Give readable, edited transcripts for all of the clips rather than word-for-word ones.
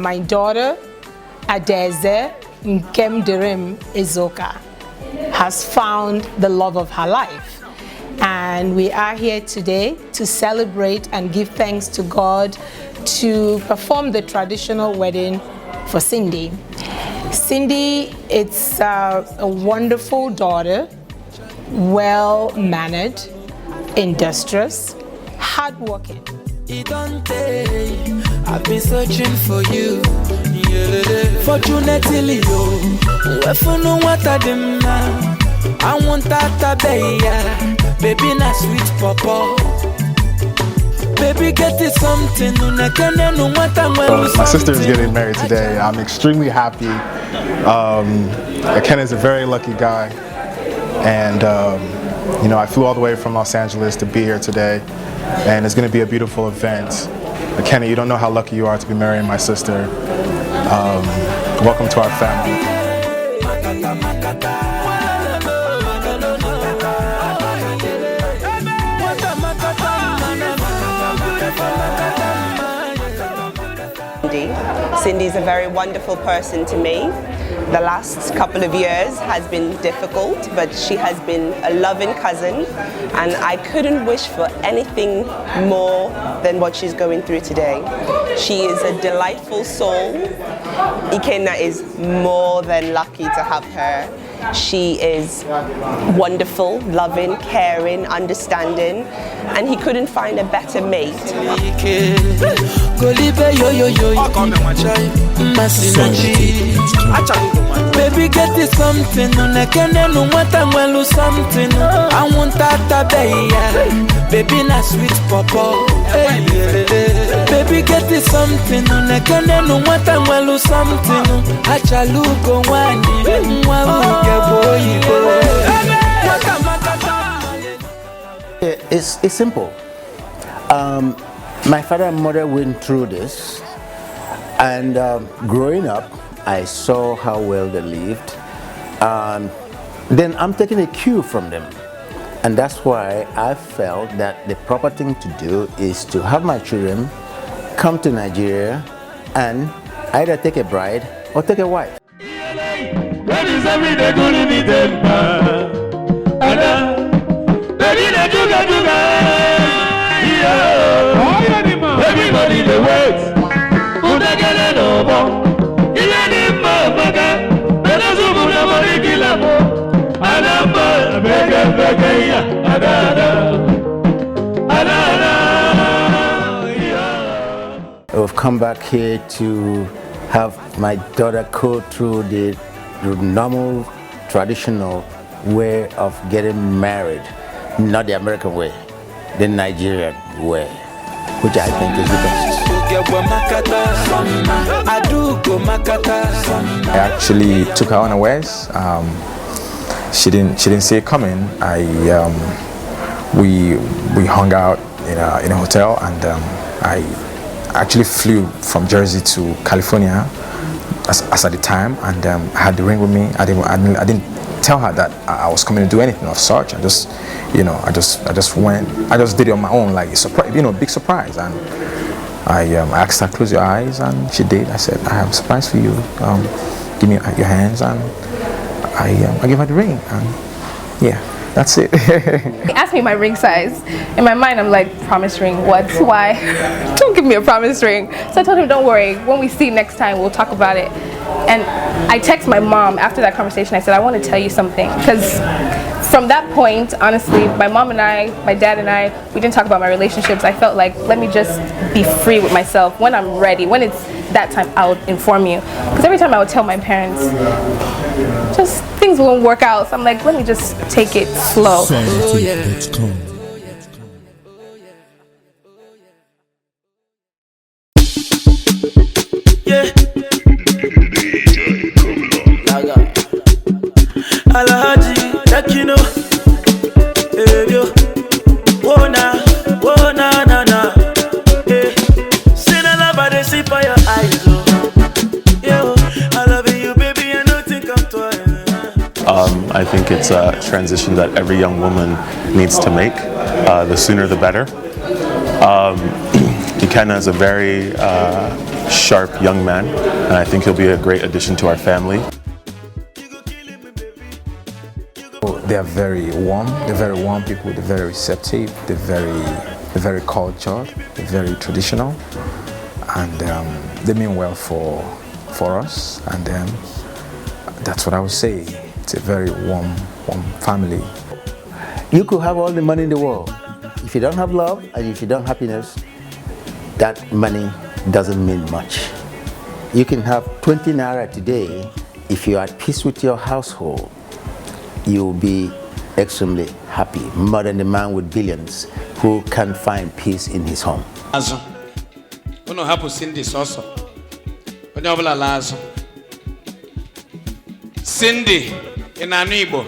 my daughter, Adeze Nkemdirim Izoka, has found the love of her life. And we are here today to celebrate and give thanks to God to perform the traditional wedding for Cindy. Cindy, it's a wonderful daughter, well-mannered, industrious, hardworking. I've been searching for you. Fortunately, I want that baby, na sweet papa. Baby, get it something. My sister is getting married today. I'm extremely happy. Ikenna is a very lucky guy, and you know, I flew all the way from Los Angeles to be here today, and it's going to be a beautiful event. Ikenna, you don't know how lucky you are to be marrying my sister. Welcome to our family. Cindy's a very wonderful person to me. The last couple of years has been difficult, but she has been a loving cousin, and I couldn't wish for anything more than what she's going through today. She is a delightful soul. Ikenna is more than lucky to have her. She is wonderful, loving, caring, understanding, and he couldn't find a better mate. Baby, get this something. I want that baby, na sweet papa. Baby, get this something. It's simple. My father and mother went through this, and growing up, I saw how well they lived. Then I'm taking a cue from them, and that's why I felt that the proper thing to do is to have my children come to Nigeria and either take a bride or take a wife. Everybody in the wait. We've come back here to have my daughter go through the normal, traditional way of getting married, not the American way, the Nigerian way, which I think is the best. I actually took her unawares. She didn't see it coming. We hung out in a hotel, and I actually flew from Jersey to California as at the time, and I had the ring with me. I didn't tell her that I was coming to do anything of such. I just went. I just did it on my own, like a surprise, big surprise. And I asked her, close your eyes, and she did. I said, I have a surprise for you. Give me your hands, and I gave her the ring, and yeah, that's it. He asked me my ring size. In my mind, I'm like, promise ring? What? Why? Don't give me a promise ring. So I told him, don't worry. When we see next time, we'll talk about it. And I text my mom after that conversation. I said, I want to tell you something, because from that point, honestly, my mom and I, my dad and I, we didn't talk about my relationships. I felt like, let me just be free with myself. When I'm ready, when it's that time, I'll inform you. Because every time I would tell my parents, just things won't work out. So I'm like, let me just take it slow. I think it's a transition that every young woman needs to make. The sooner the better. Ikenna is a very sharp young man, and I think he'll be a great addition to our family. They are very warm. They're very warm people. They're very receptive. They're very cultured. They're very traditional, and they mean well for us. And that's what I would say. It's a very warm family. You could have all the money in the world. If you don't have love and if you don't have happiness, that money doesn't mean much. You can have 20 naira today. If you're at peace with your household, you'll be extremely happy, more than the man with billions who can't find peace in his home. Cindy, in Igbo.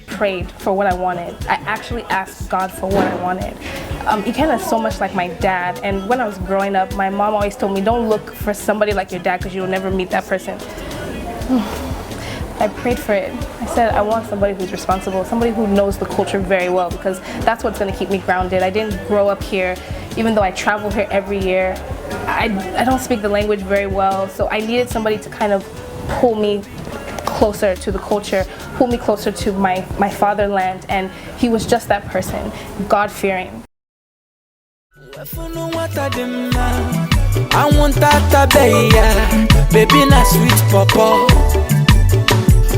Prayed for what I wanted. I actually asked God for what I wanted. Ikenna is so much like my dad, and when I was growing up, my mom always told me, don't look for somebody like your dad because you'll never meet that person. I prayed for it. I said, I want somebody who's responsible, somebody who knows the culture very well, because that's what's going to keep me grounded. I didn't grow up here, even though I travel here every year. I don't speak the language very well, so I needed somebody to kind of pull me closer to the culture, pull me closer to my fatherland, and he was just that person, God-fearing. I want that baby, na sweet papa.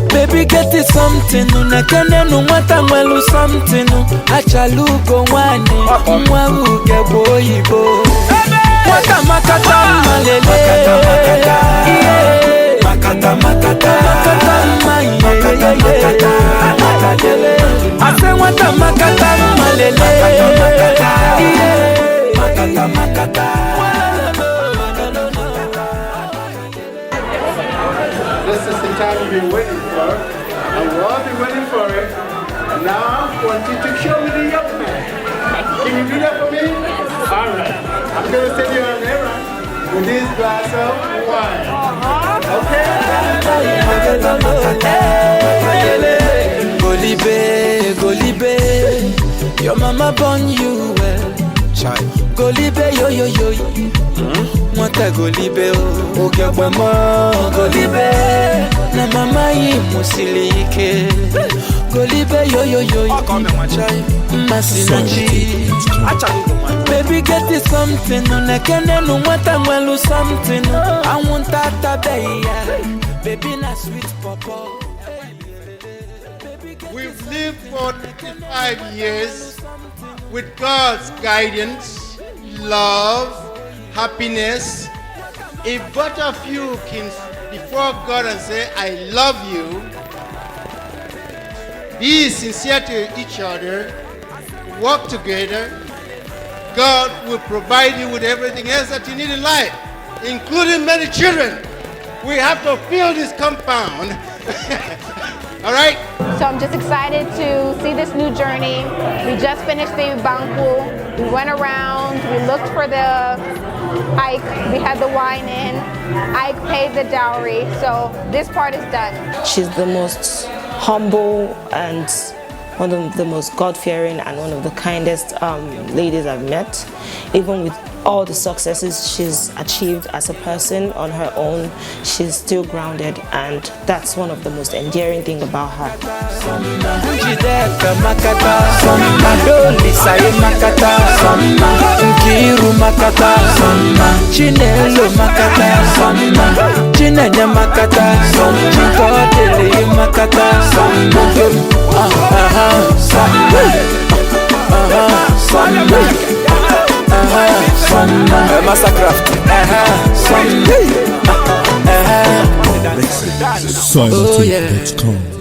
Baby, get it something. Unakene no mwata mwelu something. Achalugo wani mwaru gebo ibo. Wata makata malele. Makata makata. Makata makata. I say wata makata malele. Makata makata. This is the time you've been waiting for, and we've all been waiting for it. And now I want you to show me the young man. Can you do that for me? All right. I'm going to send you on an errand with this glass of wine. Okay? Golibe, your mama born you well. Golibe, yo. Mwata golibe o ogegbe mo golibe na mama yi musilike golibe yo masinachi baby get it something unekene no mwata mwelu something I want that baby na sweet papa. We've lived for 25 years with God's guidance, love, happiness. If both of you can before God and say, I love you, be sincere to each other, work together, God will provide you with everything else that you need in life, including many children. We have to fill this compound. All right? So I'm just excited to see this new journey. We just finished the banquet. We went around, we looked for the Ike, we had the wine in, Ike paid the dowry, so this part is done. She's the most humble and one of the most God-fearing and one of the kindest ladies I've met. Even with all the successes she's achieved as a person on her own, she's still grounded, and that's one of the most endearing things about her. Soiltube.com